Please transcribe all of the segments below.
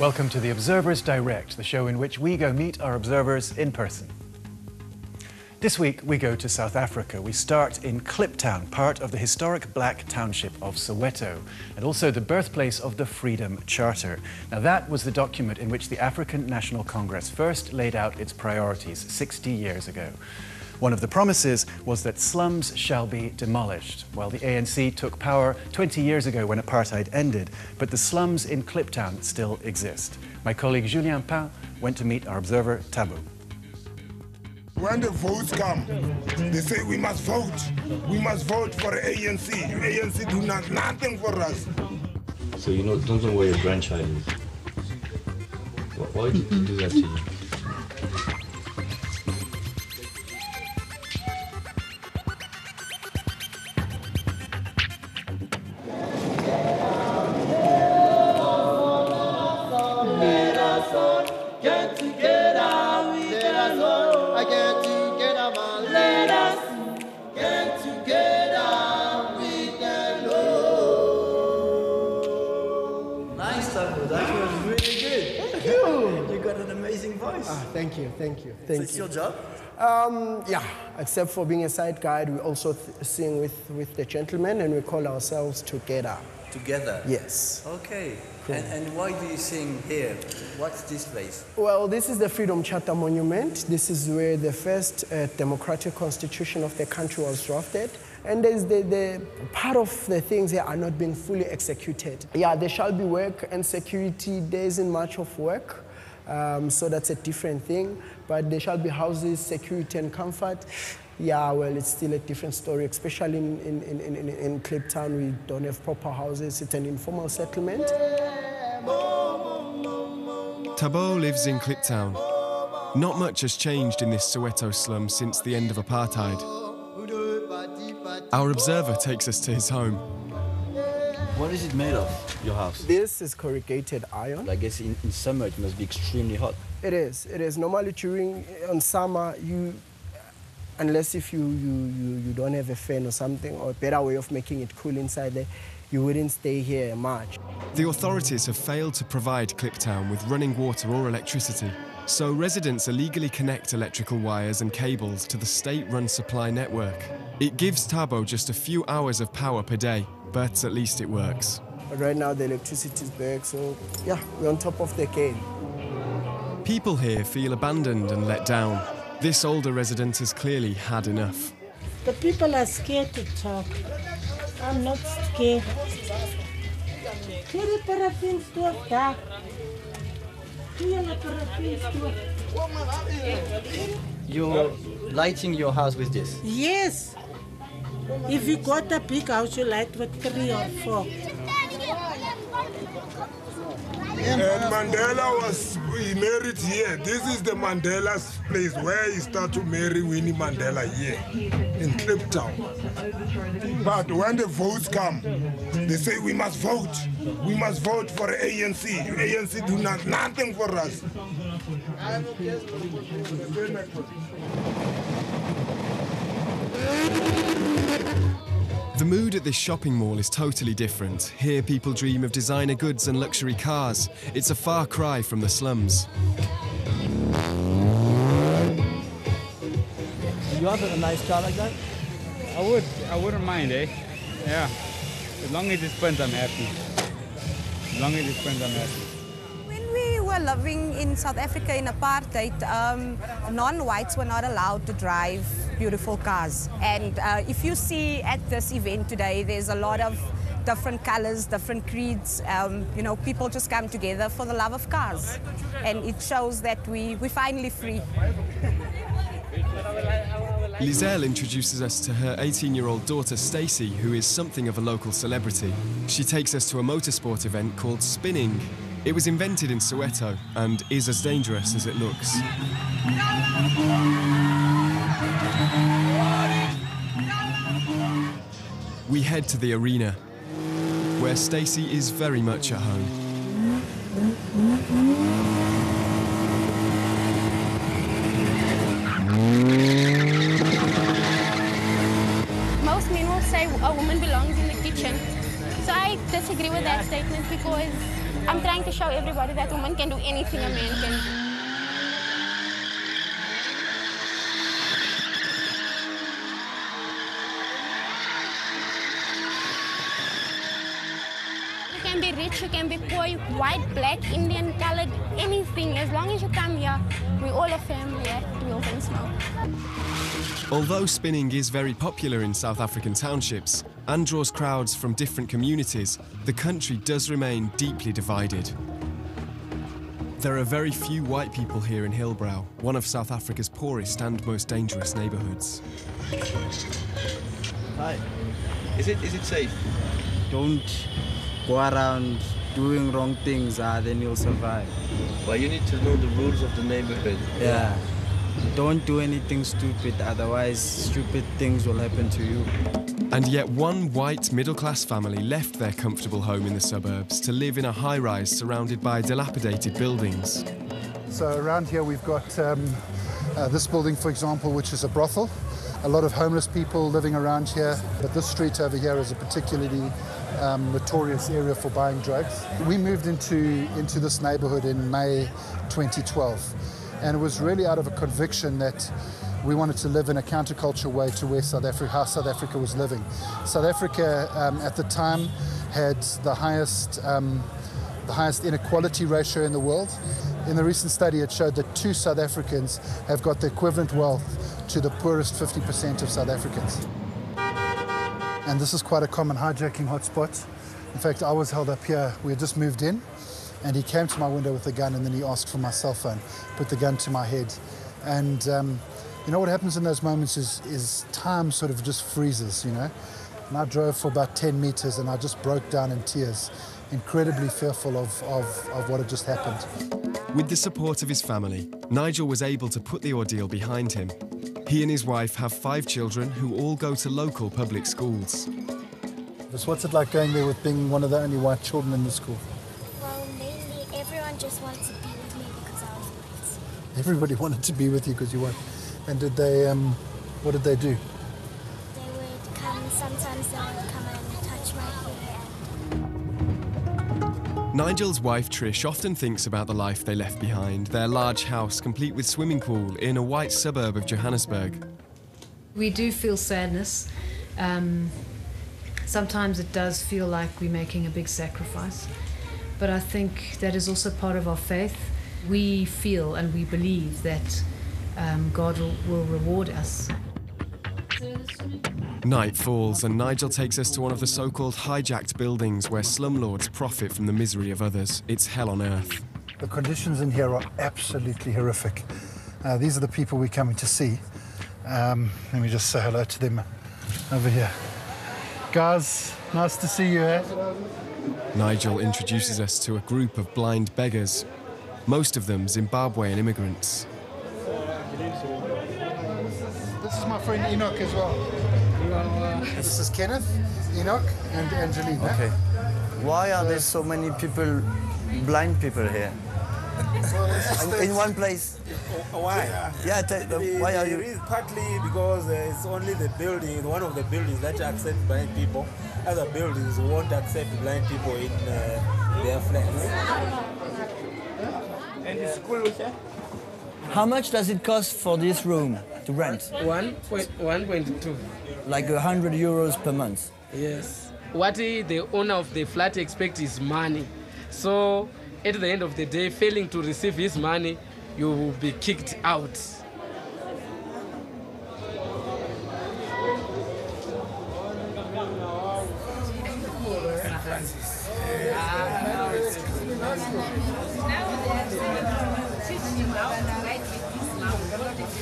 Welcome to the Observers Direct, the show in which we go meet our observers in person. This week we go to South Africa. We start in Kliptown, part of the historic black township of Soweto, and also the birthplace of the Freedom Charter. Now that was the document in which the African National Congress first laid out its priorities 60 years ago. One of the promises was that slums shall be demolished. Well, the ANC took power 20 years ago when apartheid ended, but the slums in Kliptown still exist. My colleague Julien Pain went to meet our observer Thabo. When the votes come, they say we must vote. We must vote for ANC. ANC do nothing for us. So you don't know where your grandchild is. Why did you do that to you? Thank you. So it's your job? Yeah, except for being a side guide, we also sing with the gentlemen and we call ourselves Together. Together? Yes. Okay. Cool. And why do you sing here? What's this place? Well, this is the Freedom Charter Monument. This is where the first democratic constitution of the country was drafted. And there's the part of the things here are not being fully executed. Yeah, there shall be work and security. There isn't much of work. So that's a different thing, but there shall be houses, security and comfort. Yeah, well, it's still a different story, especially in Kliptown. We don't have proper houses. It's an informal settlement. Thabo lives in Kliptown. Not much has changed in this Soweto slum since the end of apartheid. Our observer takes us to his home. What is it made of, your house? This is corrugated iron. I guess in summer it must be extremely hot. It is. Normally on summer, unless if you don't have a fan or something, or a better way of making it cool inside there, you wouldn't stay here much. The authorities have failed to provide Kliptown with running water or electricity, so residents illegally connect electrical wires and cables to the state-run supply network. It gives Thabo just a few hours of power per day, but at least it works. But right now the electricity is back, so yeah, we're on top of the game. People here feel abandoned and let down. This older resident has clearly had enough. The people are scared to talk. I'm not scared. You're lighting your house with this? Yes. If you got a big house, you light with 3 or 4. And Mandela he married here. This is the Mandela's place where he started to marry Winnie Mandela here in Kliptown. But when the votes come, they say we must vote. We must vote for ANC. ANC do nothing for us. The mood at this shopping mall is totally different. Here people dream of designer goods and luxury cars. It's a far cry from the slums. You have a nice car like that? I wouldn't mind, eh? Yeah. As long as it spends, I'm happy. As long as it spends, I'm happy. When we were living in South Africa in apartheid, non-whites were not allowed to drive beautiful cars. And if you see at this event today, there's a lot of different colors, different creeds. People just come together for the love of cars. And it shows that we're finally free. Lizelle introduces us to her 18-year-old daughter Stacey, who is something of a local celebrity. She takes us to a motorsport event called spinning. It was invented in Soweto and is as dangerous as it looks. We head to the arena, where Stacey is very much at home. Most women will say a woman belongs in the kitchen. So I disagree with that statement because I'm trying to show everybody that women can do anything a man can do. You can be rich, you can be poor, white, black, Indian, colored, anything. As long as you come here, we're all a family at Wheels and Smoke. Although spinning is very popular in South African townships and draws crowds from different communities, the country does remain deeply divided. There are very few white people here in Hillbrow, one of South Africa's poorest and most dangerous neighbourhoods. Hi. Is it safe? Don't go around doing wrong things, then you'll survive. Well, you need to know the rules of the neighborhood. Yeah. Don't do anything stupid, otherwise stupid things will happen to you. And yet one white middle-class family left their comfortable home in the suburbs to live in a high-rise surrounded by dilapidated buildings. So around here we've got this building, for example, which is a brothel. A lot of homeless people living around here, but this street over here is a particularly notorious area for buying drugs. We moved into this neighborhood in May 2012, and it was really out of a conviction that we wanted to live in a counterculture way to where how South Africa was living. South Africa at the time had the highest inequality ratio in the world. In the recent study, it showed that 2 South Africans have got the equivalent wealth to the poorest 50% of South Africans. And this is quite a common hijacking hotspot. In fact, I was held up here. We had just moved in, and he came to my window with a gun, and then he asked for my cell phone, put the gun to my head. And you know what happens in those moments is time sort of just freezes, you know. And I drove for about 10 meters, and I just broke down in tears, incredibly fearful of what had just happened. With the support of his family, Nigel was able to put the ordeal behind him. He and his wife have 5 children who all go to local public schools. What's it like going there with being one of the only white children in the school? Well, mainly everyone just wanted to be with me because I was white. Everybody wanted to be with you because you were. And did they, what did they do? They would come, sometimes they would come and touch my hair. Nigel's wife Trish often thinks about the life they left behind, their large house complete with swimming pool in a white suburb of Johannesburg. We do feel sadness. Sometimes it does feel like we're making a big sacrifice, but I think that is also part of our faith. We feel and we believe that God will reward us. Night falls and Nigel takes us to one of the so-called hijacked buildings where slumlords profit from the misery of others. It's hell on earth. The conditions in here are absolutely horrific. These are the people we're coming to see. Let me just say hello to them over here. Guys, nice to see you, eh? Nigel introduces us to a group of blind beggars, most of them Zimbabwean immigrants. This is my friend Enoch as well. This is Kenneth, Enoch, and Angelina. Okay. Why are there so many people, blind people here? In one place? Why? Yeah, why are you? It is partly because it's only the building, one of the buildings that accept blind people. Other buildings won't accept blind people in their flats. And the school here? How much does it cost for this room to rent? 1.2. Like €100 per month? Yes. What the owner of the flat expects is money. So at the end of the day, failing to receive his money, you will be kicked out.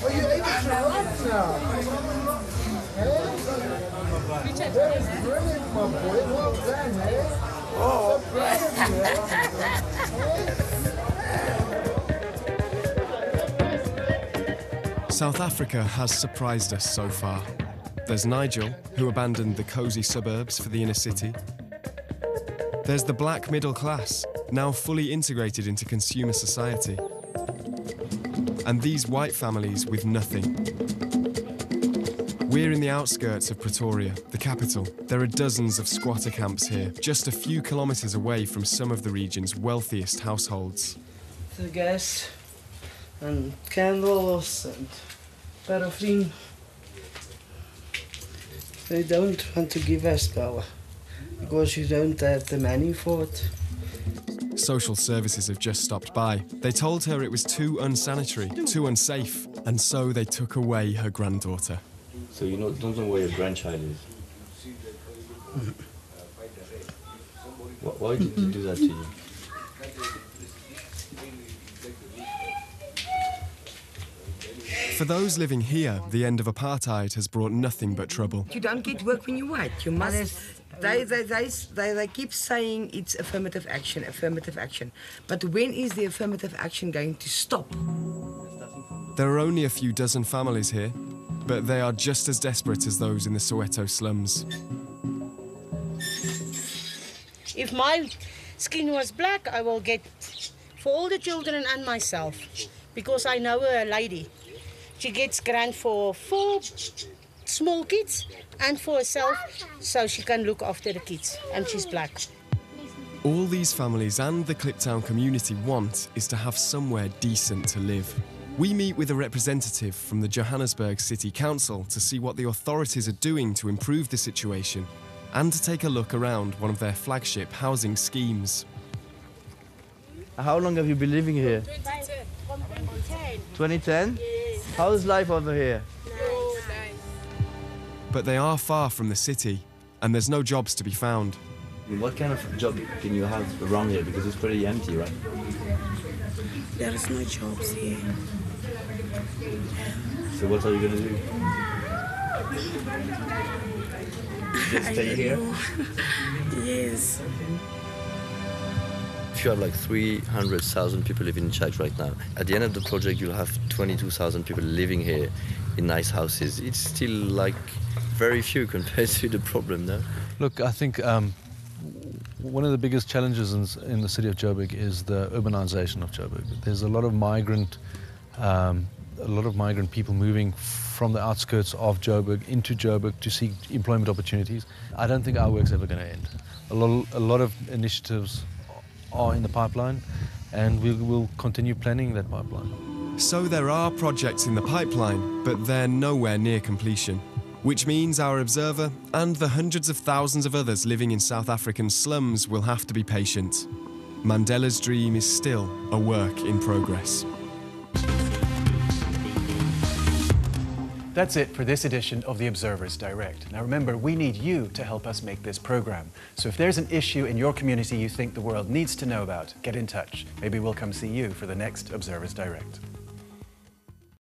Are you able to run now? That's brilliant, my boy. Well done, eh? South Africa has surprised us so far. There's Nigel, who abandoned the cosy suburbs for the inner city. There's the black middle class, now fully integrated into consumer society. And these white families with nothing. We're in the outskirts of Pretoria, the capital. There are dozens of squatter camps here, just a few kilometres away from some of the region's wealthiest households. The gas and candles and paraffin. They don't want to give us power because you don't have the money for it. Social services have just stopped by. They told her it was too unsanitary, too unsafe, and so they took away her granddaughter. So you don't know where your grandchild is? Why did you do that to you? For those living here, the end of apartheid has brought nothing but trouble. You don't get work when you're white. You must. They keep saying it's affirmative action, affirmative action. But when is the affirmative action going to stop? There are only a few dozen families here, but they are just as desperate as those in the Soweto slums. If my skin was black, I will get for all the children and myself, because I know a lady. She gets grant for 4 small kids and for herself, so she can look after the kids, and she's black. All these families and the Kliptown community want is to have somewhere decent to live. We meet with a representative from the Johannesburg City Council to see what the authorities are doing to improve the situation and to take a look around one of their flagship housing schemes. How long have you been living here? 2010? How's life over here? But they are far from the city, and there's no jobs to be found. What kind of job can you have around here? Because it's pretty empty, right? There is no jobs here. So what are you going to do? Just stay here? Yes. If you have like 300,000 people living in Czech right now, at the end of the project you'll have 22,000 people living here in nice houses. It's still like very few compared to the problem, no? Look, I think one of the biggest challenges in the city of Joburg is the urbanization of Joburg. There's a lot of migrant people moving from the outskirts of Joburg into Joburg to seek employment opportunities. I don't think our work's ever going to end. A lot of initiatives are in the pipeline, and we will continue planning that pipeline. So there are projects in the pipeline, but they're nowhere near completion. Which means our Observer and the hundreds of thousands of others living in South African slums will have to be patient. Mandela's dream is still a work in progress. That's it for this edition of the Observer's Direct. Now remember, we need you to help us make this program. So if there's an issue in your community you think the world needs to know about, get in touch. Maybe we'll come see you for the next Observer's Direct.